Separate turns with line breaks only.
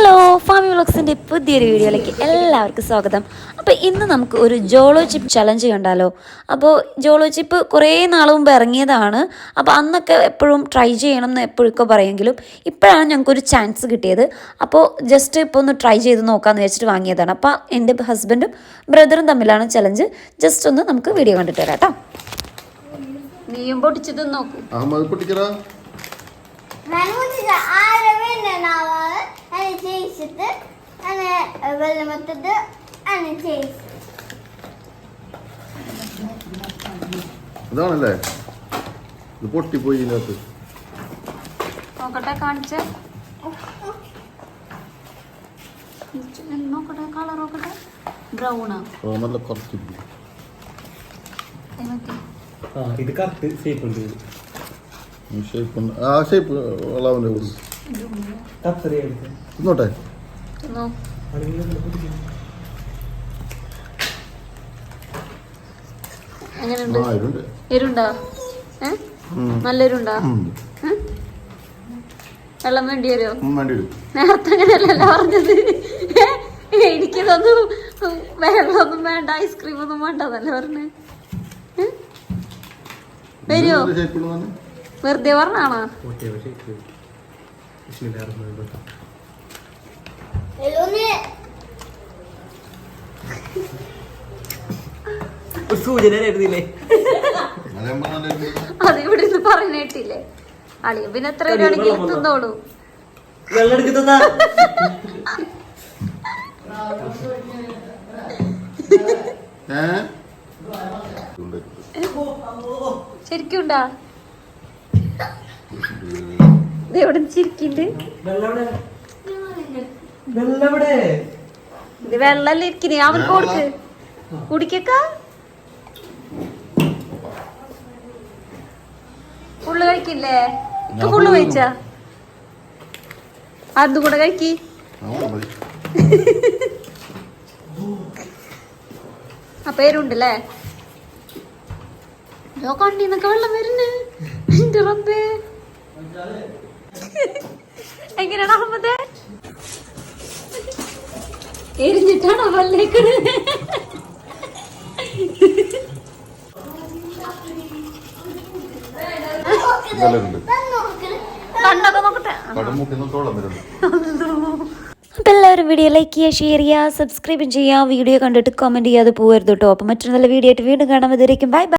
Hello ഫാമി വ്ളോഗ്സിൻ്റെ പുതിയൊരു വീഡിയോയിലേക്ക് എല്ലാവർക്കും സ്വാഗതം. അപ്പോൾ ഇന്ന് നമുക്ക് ഒരു ജോളോ ചിപ്പ് ചലഞ്ച് കണ്ടാലോ. അപ്പോൾ ജോളോ ചിപ്പ് കുറേ നാൾ മുമ്പ് ഇറങ്ങിയതാണ്. അപ്പോൾ അന്നൊക്കെ എപ്പോഴും ട്രൈ ചെയ്യണം എന്ന് എപ്പോഴൊക്കെ പറയുമെങ്കിലും ഇപ്പോഴാണ് ഞങ്ങൾക്കൊരു ചാൻസ് കിട്ടിയത്. അപ്പോൾ ജസ്റ്റ് ഇപ്പോൾ ഒന്ന് ട്രൈ ചെയ്ത് നോക്കാമെന്ന് വെച്ചിട്ട് വാങ്ങിയതാണ്. അപ്പോൾ എൻ്റെ ഹസ്ബൻഡും ബ്രദറും തമ്മിലാണ് ചലഞ്ച്. ജസ്റ്റ് ഒന്ന് നമുക്ക് വീഡിയോ കണ്ടിട്ട് വരാം കേട്ടോ. നീയും പൊട്ടിച്ചത് നോക്കൂ.
ഇതാണല്ലേ ഇത് പൊട്ടിപ്പോയി ഇതിനകത്ത്.
നോക്കട്ടെ, കാണിച്ചേ നോക്കട്ടെ, കളർ നോക്കട്ടെ. ബ്രൗണാ
നല്ല കുറച്ച്
ഇത് കറക്റ്റ് ഷേപ്പ് ഉണ്ട്.
ആ ഷേപ്പ് ഉള്ളവൻ്റെ കൂടി ഇന്നോട്ടെ.
എങ്ങനെയുണ്ട്? എരുണ്ടോ? നല്ല എരുണ്ടോ? വെള്ളം വേണ്ടി വരുമോ? നേരത്തെ അങ്ങനെയല്ലല്ലോ പറഞ്ഞത്. എനിക്കിതൊന്നും വെള്ളമൊന്നും വേണ്ട, ഐസ്ക്രീം ഒന്നും വേണ്ടതല്ലേ പറഞ്ഞ്. വരുമോ? വെറുതെ പറഞ്ഞാണോ? അതിവിടെ നിന്ന് പറഞ്ഞിട്ടില്ലേ അളിയ. പിന്നെ എത്ര പേരാണെങ്കിലും തിന്നോളൂ. ശരിക്കും ഉണ്ടാ? എവിടെ ചിരിക്കുന്നുണ്ട്? ഇത് വെള്ളല്ലേ ഇരിക്കുന്നേ. അവർക്ക് കൊടുക്ക്, കുടിക്ക. ഫുള്ള് കഴിക്കില്ലേ? ഇക്ക് ഫുള്ള് കഴിച്ചാ അതും കൂടെ കഴിക്കി. ആ പേരുണ്ടല്ലേ. കണ്ണീന്നൊക്കെ വെള്ളം വരുന്നേ. എന്റെ റബ്ബേ, എങ്ങനെയാണ് അഹമ്മദേ? എരിഞ്ഞിട്ടാണോ വല്ലേക്കണ്? കണ്ണൊക്കെ നോക്കട്ടെ. അപ്പം എല്ലാവരും വീഡിയോ ലൈക്ക് ചെയ്യുക, ഷെയർ ചെയ്യുക, സബ്സ്ക്രൈബ് ചെയ്യുക. വീഡിയോ കണ്ടിട്ട് കമൻറ്റ് ചെയ്യാതെ പോകരുത് കേട്ടോ. അപ്പം മറ്റൊരു നല്ല വീഡിയോ ആയിട്ട് വീണ്ടും കാണാൻ. ഇതുവരേക്കും ബൈ ബൈ.